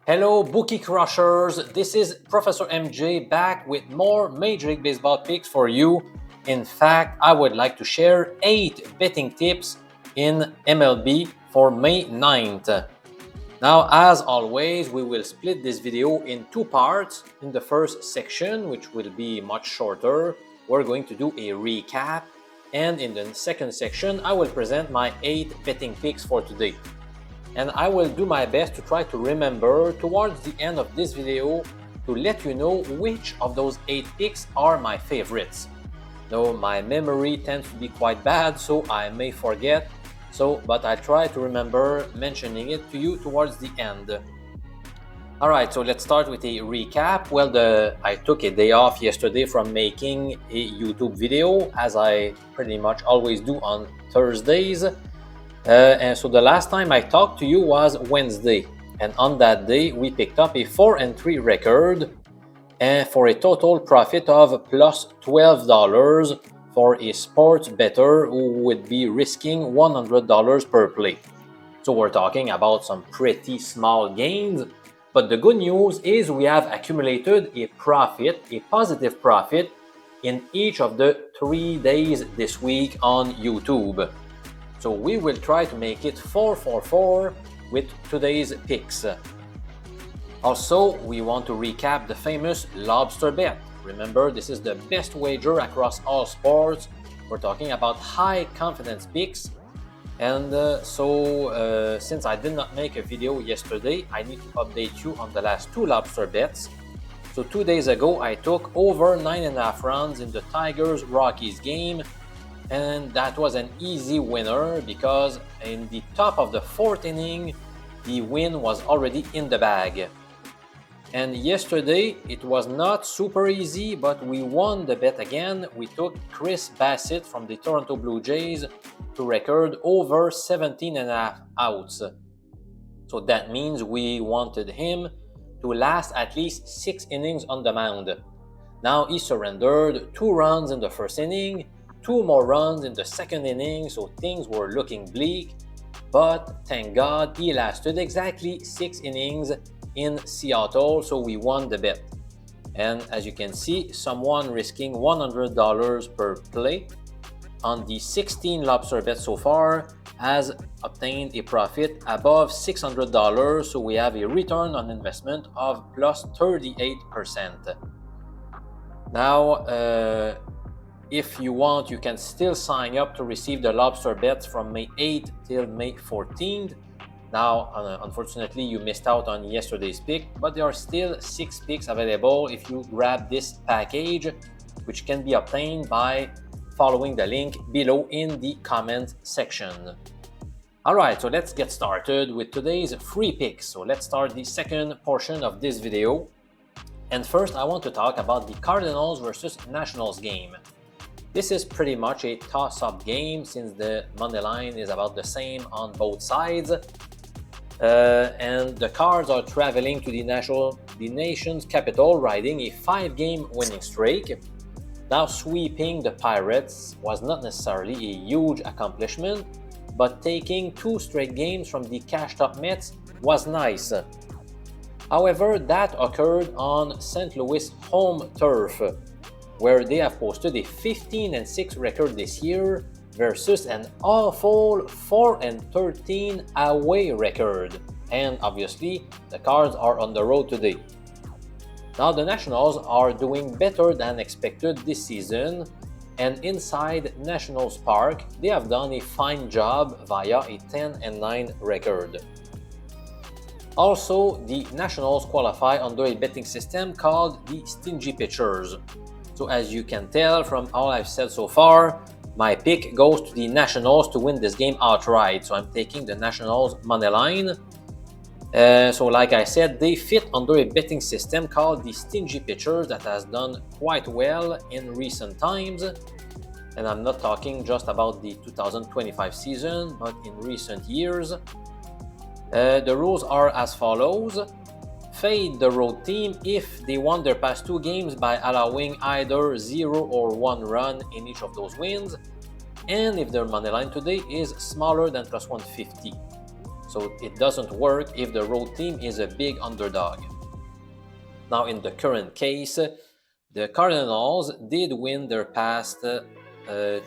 Hello, Bookie Crushers. This is Professor MJ back with more Major League Baseball picks for you. In fact, I would like to share 8 betting tips in MLB for May 9th. Now, as always, we will split this video in 2 parts. In the first section, which will be much shorter, we're going to do a recap. And in the second section, I will present my 8 betting picks for today. And I will do my best to try to remember towards the end of this video to let you know which of those 8 picks are my favorites. Though my memory tends to be quite bad, so I may forget, but I try to remember mentioning it to you towards the end. Alright, so let's start with a recap. Well, I took a day off yesterday from making a YouTube video, as I pretty much always do on Thursdays. And so the last time I talked to you was Wednesday, and on that day we picked up a 4-3 record and for a total profit of plus $12 for a sports bettor who would be risking $100 per play. So we're talking about some pretty small gains, but the good news is we have accumulated a positive profit in each of the 3 days this week on YouTube. So we will try to make it 4-4-4 with today's picks. Also, we want to recap the famous lobster bet. Remember, this is the best wager across all sports. We're talking about high confidence picks. And since I did not make a video yesterday, I need to update you on the last 2 lobster bets. So 2 days ago, I took over 9.5 runs in the Tigers-Rockies game. And that was an easy winner because in the top of the 4th inning, the win was already in the bag. And yesterday, it was not super easy, but we won the bet again. We took Chris Bassett from the Toronto Blue Jays to record over 17.5 outs. So that means we wanted him to last at least 6 innings on the mound. Now he surrendered 2 runs in the 1st inning, 2 more runs in the 2nd inning, so things were looking bleak. But thank God he lasted exactly 6 innings in Seattle, so we won the bet. And as you can see, someone risking $100 per play on the 16 lobster bet so far has obtained a profit above $600, so we have a return on investment of plus 38%. Now, if you want, you can still sign up to receive the lobster bets from May 8th till May 14th. Now, unfortunately, you missed out on yesterday's pick, but there are still 6 picks available if you grab this package, which can be obtained by following the link below in the comment section. Alright, so let's get started with today's free picks. So let's start the second portion of this video. And first, I want to talk about the Cardinals versus Nationals game. This is pretty much a toss-up game since the money line is about the same on both sides. And the Cards are traveling to the nation's capital, riding a 5-game winning streak. Now, sweeping the Pirates was not necessarily a huge accomplishment, but taking 2 straight games from the cashed-up Mets was nice. However, that occurred on St. Louis home turf, where they have posted a 15-6 record this year versus an awful 4-13 away record. And obviously, the Cards are on the road today. Now, the Nationals are doing better than expected this season, and inside Nationals Park, they have done a fine job via a 10-9 record. Also, the Nationals qualify under a betting system called the Stingy Pitchers. So as you can tell from all I've said so far, my pick goes to the Nationals to win this game outright. So I'm taking the Nationals money line. So like I said, they fit under a betting system called the Stingy Pitchers that has done quite well in recent times. And I'm not talking just about the 2025 season, but in recent years. The rules are as follows. Fade the road team if they won their past 2 games by allowing either 0 or 1 run in each of those wins, and if their money line today is smaller than plus 150. so it doesn't work if the road team is a big underdog. Now, in the current case, the Cardinals did win their past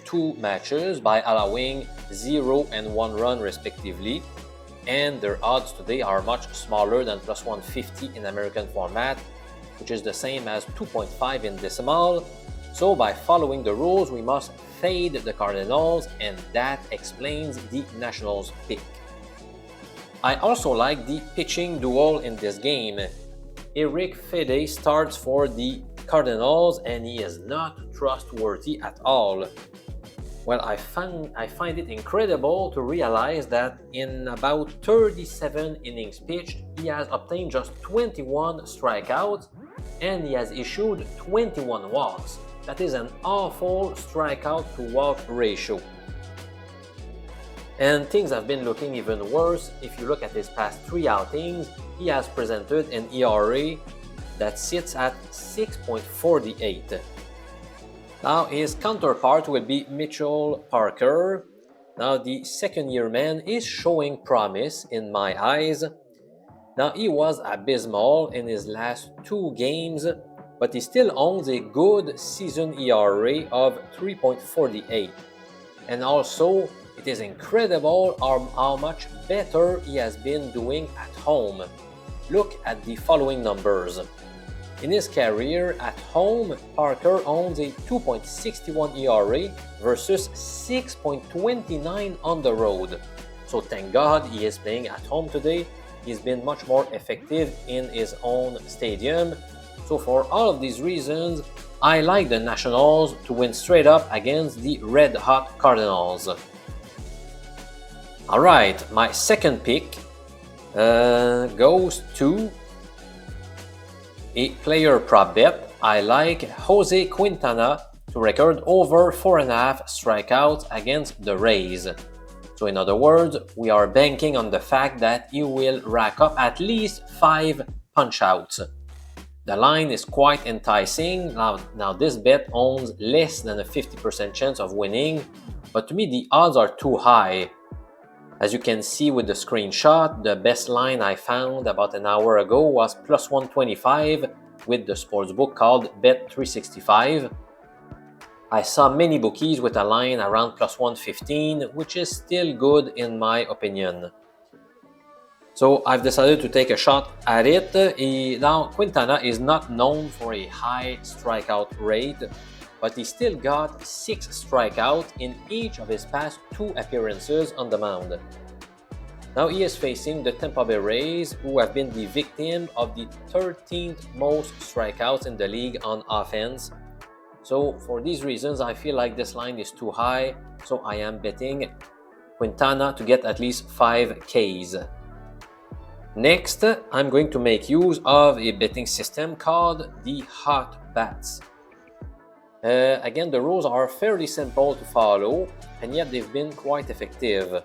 two matches by allowing 0 and 1 run respectively, and their odds today are much smaller than plus 150 in American format, which is the same as 2.5 in decimal. So by following the rules, we must fade the Cardinals, and that explains the Nationals pick. I also like the pitching duel in this game. Eric Fede starts for the Cardinals, and he is not trustworthy at all. Well, I find it incredible to realize that in about 37 innings pitched, he has obtained just 21 strikeouts, and he has issued 21 walks. That is an awful strikeout to walk ratio. And things have been looking even worse. If you look at his past 3 outings, he has presented an ERA that sits at 6.48. Now his counterpart will be Mitchell Parker. Now the second-year man is showing promise in my eyes. Now he was abysmal in his last 2 games, but he still owns a good season ERA of 3.48. And also, it is incredible how much better he has been doing at home. Look at the following numbers. In his career at home, Parker owns a 2.61 ERA versus 6.29 on the road. So thank God he is playing at home today. He's been much more effective in his own stadium. So for all of these reasons, I like the Nationals to win straight up against the red-hot Cardinals. Alright, my second pick goes to a player prop bet. I like Jose Quintana to record over 4.5 strikeouts against the Rays. So in other words, we are banking on the fact that he will rack up at least 5 punch-outs. The line is quite enticing. Now this bet owns less than a 50% chance of winning, but to me the odds are too high. As you can see with the screenshot, the best line I found about an hour ago was plus 125 with the sportsbook called Bet365. I saw many bookies with a line around plus 115, which is still good in my opinion. So I've decided to take a shot at it. Now Quintana is not known for a high strikeout rate, but he still got 6 strikeouts in each of his past 2 appearances on the mound. Now he is facing the Tampa Bay Rays, who have been the victim of the 13th most strikeouts in the league on offense. So for these reasons, I feel like this line is too high, so I am betting Quintana to get at least 5 Ks. Next, I'm going to make use of a betting system called the Hot Bats. Again, the rules are fairly simple to follow, and yet they've been quite effective.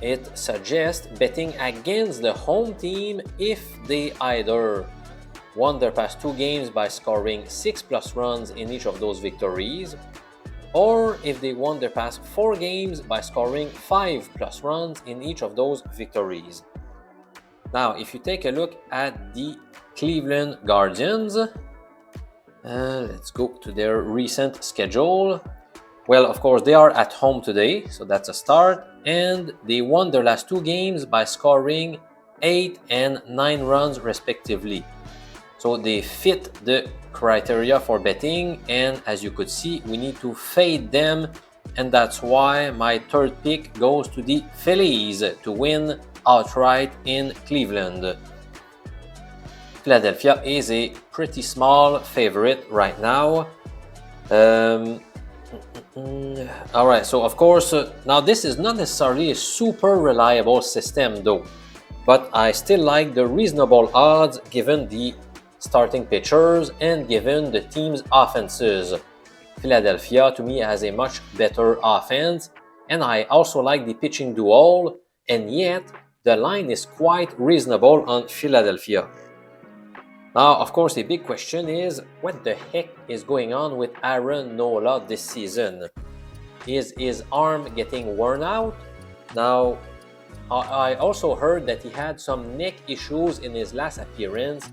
It suggests betting against the home team if they either won their past 2 games by scoring 6+ runs in each of those victories, or if they won their past 4 games by scoring 5+ runs in each of those victories. Now, if you take a look at the Cleveland Guardians, let's go to their recent schedule. Well, of course, they are at home today, so that's a start. And they won their last 2 games by scoring 8 and 9 runs respectively. So they fit the criteria for betting, and as you could see, we need to fade them. And that's why my third pick goes to the Phillies to win outright in Cleveland. Philadelphia is a pretty small favorite right now. Alright, so of course, now this is not necessarily a super reliable system though, but I still like the reasonable odds given the starting pitchers and given the team's offenses. Philadelphia to me has a much better offense, and I also like the pitching duel, and yet the line is quite reasonable on Philadelphia. Now, of course, a big question is, what the heck is going on with Aaron Nola this season? Is his arm getting worn out? Now, I also heard that he had some neck issues in his last appearance.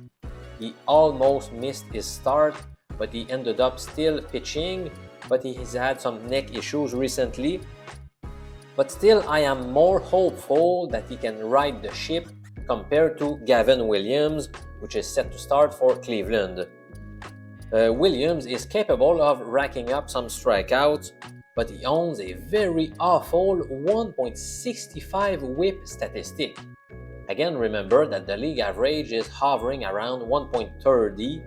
He almost missed his start, but he ended up still pitching, but he has had some neck issues recently. But still, I am more hopeful that he can right the ship compared to Gavin Williams, which is set to start for Cleveland. Williams is capable of racking up some strikeouts, but he owns a very awful 1.65 whip statistic. Again, remember that the league average is hovering around 1.30.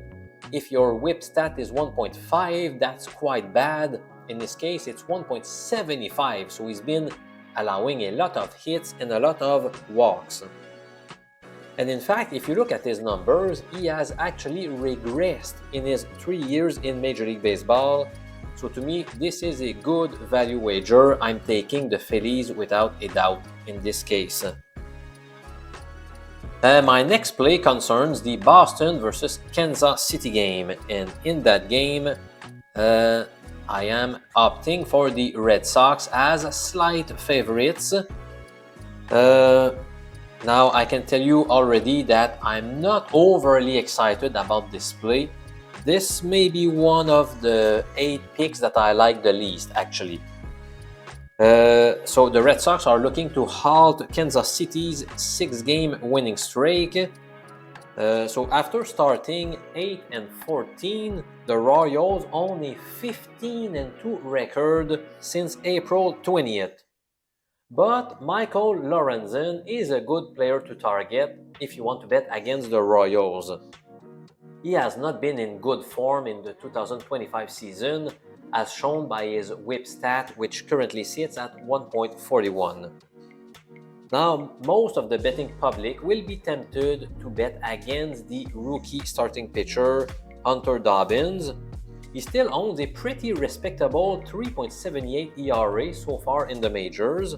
If your whip stat is 1.5, that's quite bad. In this case, it's 1.75, so he's been allowing a lot of hits and a lot of walks. And in fact, if you look at his numbers, he has actually regressed in his 3 years in Major League Baseball. So to me, this is a good value wager. I'm taking the Phillies without a doubt in this case. My next play concerns the Boston versus Kansas City game. And in that game, I am opting for the Red Sox as slight favorites. Now, I can tell you already that I'm not overly excited about this play. This may be one of the 8 picks that I like the least, actually. So the Red Sox are looking to halt Kansas City's 6-game winning streak. So after starting 8-14, the Royals own a 15-2 record since April 20th. But Michael Lorenzen is a good player to target if you want to bet against the Royals. He has not been in good form in the 2025 season, as shown by his whip stat, which currently sits at 1.41. Now, most of the betting public will be tempted to bet against the rookie starting pitcher, Hunter Dobbins. He still owns a pretty respectable 3.78 ERA so far in the majors.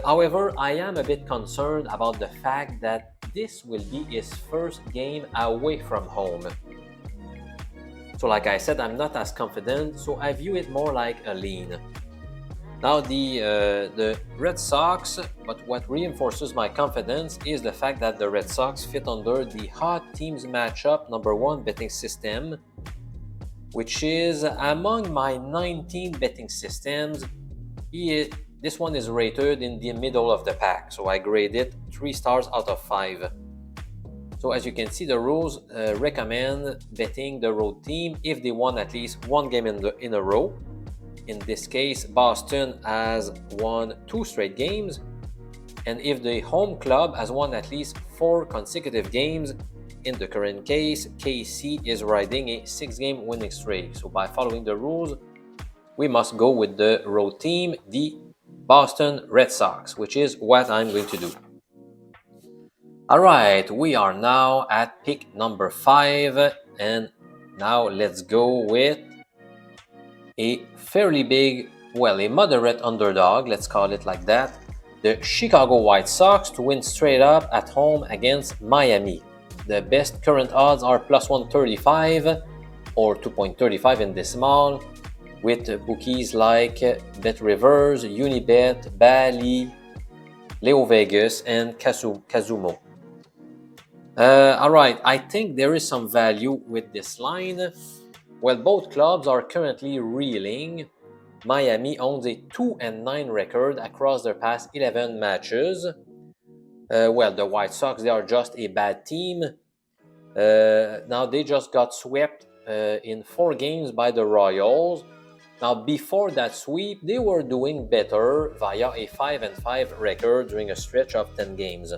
However, I am a bit concerned about the fact that this will be his first game away from home. So like I said, I'm not as confident, so I view it more like a lean. Now the Red Sox, but what reinforces my confidence is the fact that the Red Sox fit under the hot teams matchup #1 betting system, which is among my 19 betting systems. This one is rated in the middle of the pack, so I grade it 3 stars out of 5. So as you can see, the rules recommend betting the road team if they won at least 1 game in a row. In this case, Boston has won 2 straight games, and if the home club has won at least 4 consecutive games. In the current case, KC is riding a 6-game winning streak. So by following the rules, we must go with the road team, the Boston Red Sox, which is what I'm going to do. All right, we are now at pick number 5, and now let's go with a fairly big, well, a moderate underdog, let's call it like that, the Chicago White Sox to win straight up at home against Miami. The best current odds are plus 135 or 2.35 in decimal, with bookies like BetRivers, Unibet, Bally, Leo Vegas, and Kazumo. All right, I think there is some value with this line. Well, both clubs are currently reeling. Miami owns a 2-9 record across their past 11 matches. Well, the White Sox, they are just a bad team. Now, they just got swept in 4 games by the Royals. Now, before that sweep, they were doing better via a 5-5 record during a stretch of 10 games.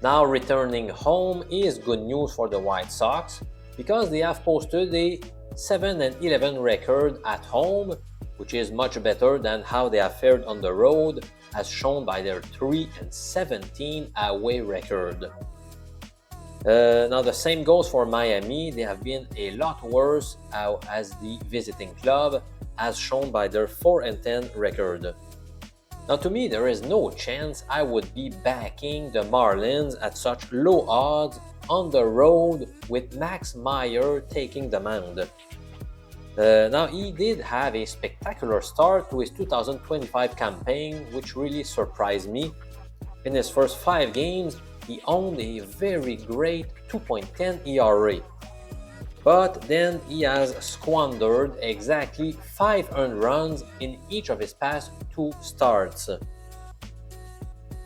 Now, returning home is good news for the White Sox because they have posted a 7-11 record at home, which is much better than how they have fared on the road, as shown by their 3-17 away record. Now the same goes for Miami. They have been a lot worse as the visiting club, as shown by their 4-10 record. Now to me, there is no chance I would be backing the Marlins at such low odds on the road with Max Meyer taking the mound. Now, he did have a spectacular start to his 2025 campaign, which really surprised me. In his first 5 games, he owned a very great 2.10 ERA. But then he has squandered exactly 5 earned runs in each of his past 2 starts.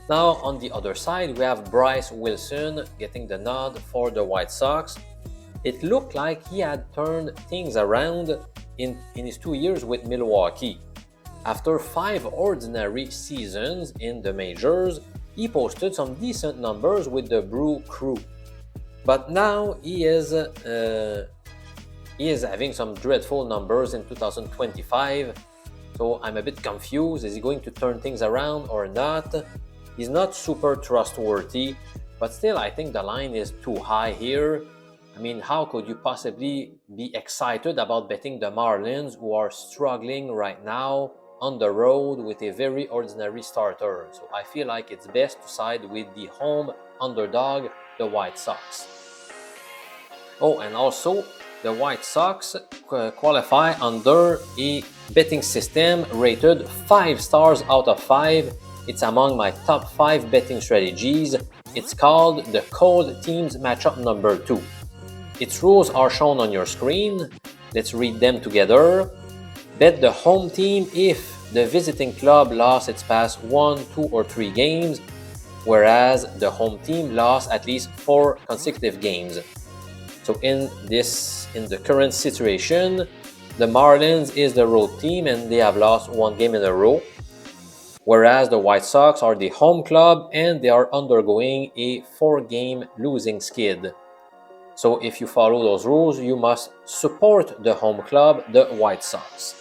Now, on the other side, we have Bryce Wilson getting the nod for the White Sox. It looked like he had turned things around in his 2 years with Milwaukee. After 5 ordinary seasons in the majors, he posted some decent numbers with the Brew crew. But now he is having some dreadful numbers in 2025. So I'm a bit confused. Is he going to turn things around or not? He's not super trustworthy, but still I think the line is too high here. I mean, how could you possibly be excited about betting the Marlins, who are struggling right now on the road with a very ordinary starter? So I feel like it's best to side with the home underdog, the White Sox. Oh, and also, the White Sox qualify under a betting system rated 5 stars out of 5. It's among my top 5 betting strategies. It's called the Cold Teams Matchup number 2. Its rules are shown on your screen. Let's read them together. Bet the home team if the visiting club lost its past 1, 2, or 3 games, whereas the home team lost at least 4 consecutive games. So in the current situation, the Marlins is the road team and they have lost 1 game in a row, whereas the White Sox are the home club and they are undergoing a 4-game losing skid. So if you follow those rules, you must support the home club, the White Sox.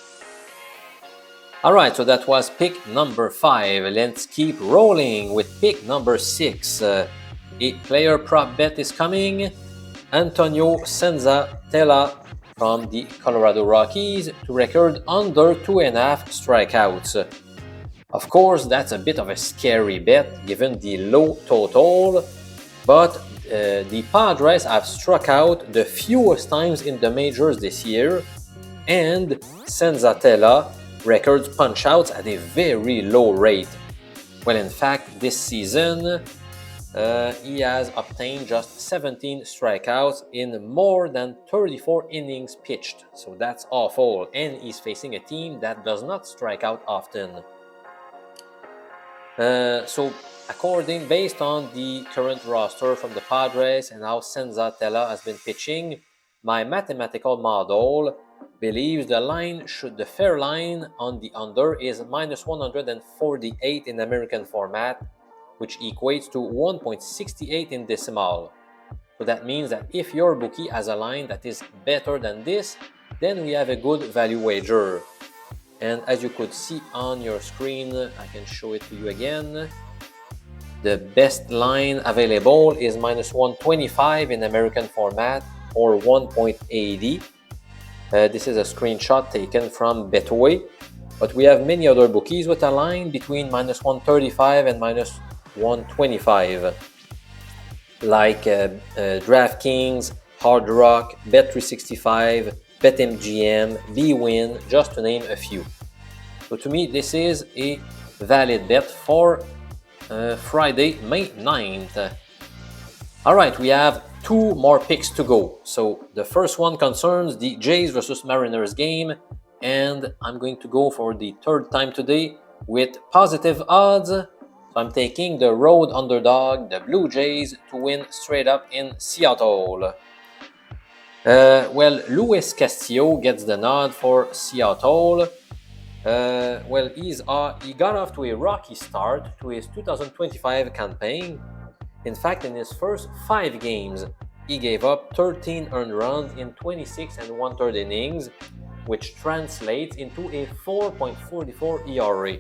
Alright, so that was pick number 5. Let's keep rolling with pick number 6. A player prop bet is coming. Antonio Senzatela from the Colorado Rockies to record under 2.5 strikeouts. Of course, that's a bit of a scary bet given the low total, but the Padres have struck out the fewest times in the majors this year, and Senzatela records punch-outs at a very low rate. Well, in fact, this season, he has obtained just 17 strikeouts in more than 34 innings pitched. So that's awful, and he's facing a team that does not strike out often. So based on the current roster from the Padres and how Senzatela has been pitching, my mathematical model believes the fair line on the under is minus 148 in American format, which equates to 1.68 in decimal. So that means that if your bookie has a line that is better than this, then we have a good value wager. And as you could see on your screen, I can show it to you again. The best line available is minus 125 in American format, or 1.80. This is a screenshot taken from Betway, but we have many other bookies with a line between minus 135 and minus 125, like DraftKings, Hard Rock, Bet365, BetMGM, BWin, just to name a few. So to me, this is a valid bet for Friday, May 9th. Alright, we have 2 more picks to go. So the first one concerns the Jays versus Mariners game, and I'm going to go for the 3rd time today with positive odds. So I'm taking the road underdog, the Blue Jays, to win straight up in Seattle. Luis Castillo gets the nod for Seattle. He got off to a rocky start to his 2025 campaign. In fact, in his first 5 games, he gave up 13 earned runs in 26 and 1/3 innings, which translates into a 4.44 ERA,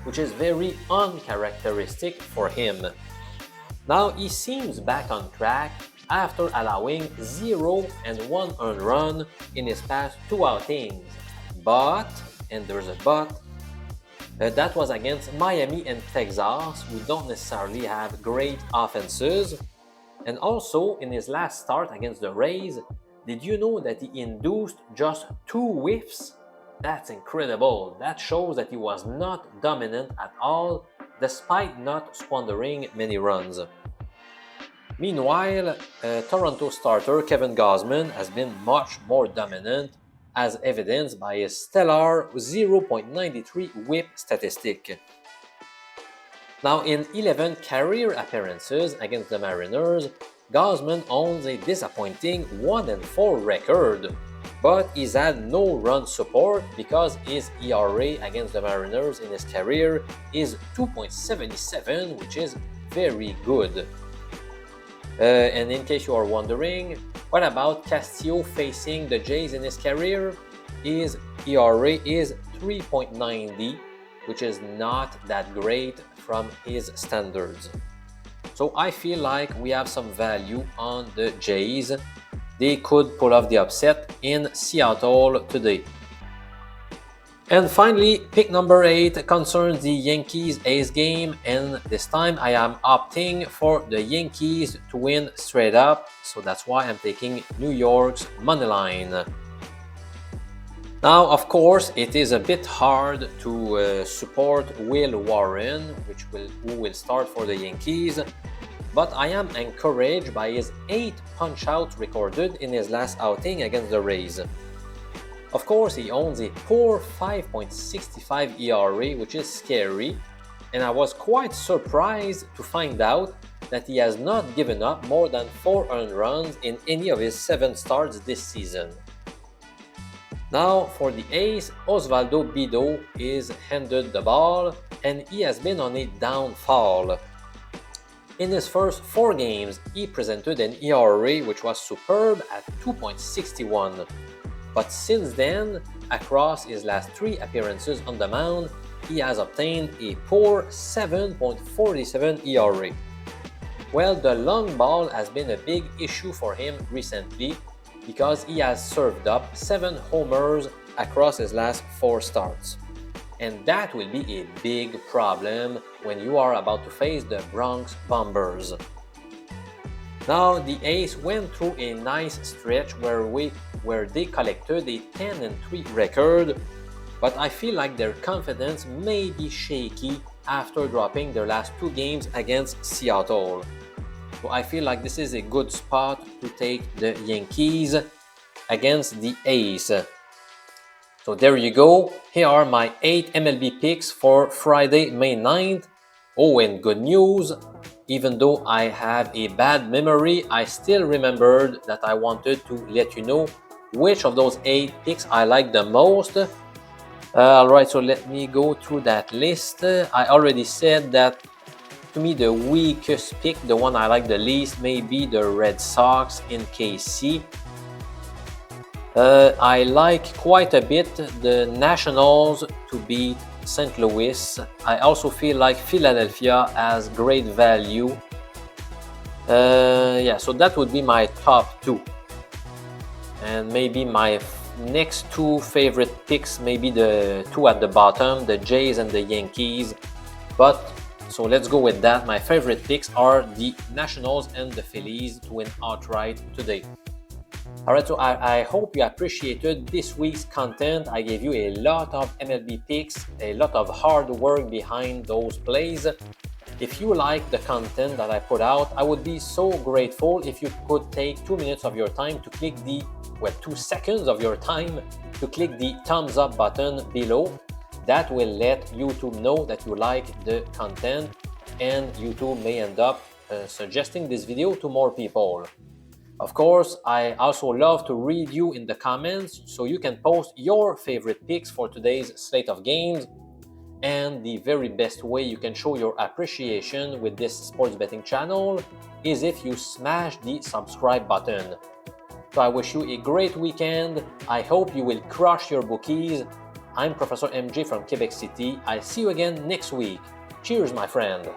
which is very uncharacteristic for him. Now he seems back on track after allowing 0 and 1 earned run in his past 2 outings. But, and there's a but, that was against Miami and Texas, who don't necessarily have great offenses. And also, in his last start against the Rays, Did you know that he induced just 2 whiffs? That's incredible. That shows that he was not dominant at all, despite not squandering many runs. Meanwhile, Toronto starter Kevin Gausman has been much more dominant, as evidenced by his stellar 0.93 whip statistic. Now, in 11 career appearances against the Mariners, Gausman owns a disappointing 1-4 record, but he's had no run support because his ERA against the Mariners in his career is 2.77, which is very good. And in case you are wondering, what about Castillo facing the Jays in his career? His ERA is 3.90, which is not that great from his standards. So I feel like we have some value on the Jays. They could pull off the upset in Seattle today. And finally, pick number 8 concerns the Yankees A's game, and this time I am opting for the Yankees to win straight up, so that's why I'm taking New York's money line. Now, of course, it is a bit hard to support Will Warren, who will start for the Yankees, but I am encouraged by his 8 punch-outs recorded in his last outing against the Rays. Of course, he owns a poor 5.65 ERA, which is scary, and I was quite surprised to find out that he has not given up more than 4 earned runs in any of his 7 starts this season. Now, for the A's, Osvaldo Bido is handed the ball, and he has been on a downfall. In his first 4 games, he presented an ERA which was superb at 2.61. But since then, across his last 3 appearances on the mound, he has obtained a poor 7.47 ERA. Well, the long ball has been a big issue for him recently because he has served up 7 homers across his last 4 starts. And that will be a big problem when you are about to face the Bronx Bombers. Now, the A's went through a nice stretch where they collected a 10-3 record, but I feel like their confidence may be shaky after dropping their last 2 games against Seattle. So I feel like this is a good spot to take the Yankees against the A's. So there you go. Here are my 8 MLB picks for Friday, May 9th. Oh, and good news, even though I have a bad memory, I still remembered that I wanted to let you know which of those 8 picks I like the most. Alright, so let me go through that list. I already said that to me the weakest pick, the one I like the least, may be the Red Sox in KC. I like quite a bit the Nationals to beat St. Louis. I also feel like Philadelphia has great value. Yeah, so that would be my top 2. And maybe my next 2 favorite picks, maybe the 2 at the bottom, the Jays and the Yankees. But so let's go with that. My favorite picks are the Nationals and the Phillies to win outright today. Alright, so I hope you appreciated this week's content. I gave you a lot of MLB picks, a lot of hard work behind those plays. If you like the content that I put out, I would be so grateful if you could take 2 minutes of your time to click 2 seconds of your time to click the thumbs up button below. That will let YouTube know that you like the content, and YouTube may end up suggesting this video to more people. Of course, I also love to read you in the comments, so you can post your favorite picks for today's slate of games. And the very best way you can show your appreciation with this sports betting channel is if you smash the subscribe button. So I wish you a great weekend. I hope you will crush your bookies. I'm Professor MJ from Quebec City. I'll see you again next week. Cheers, my friend.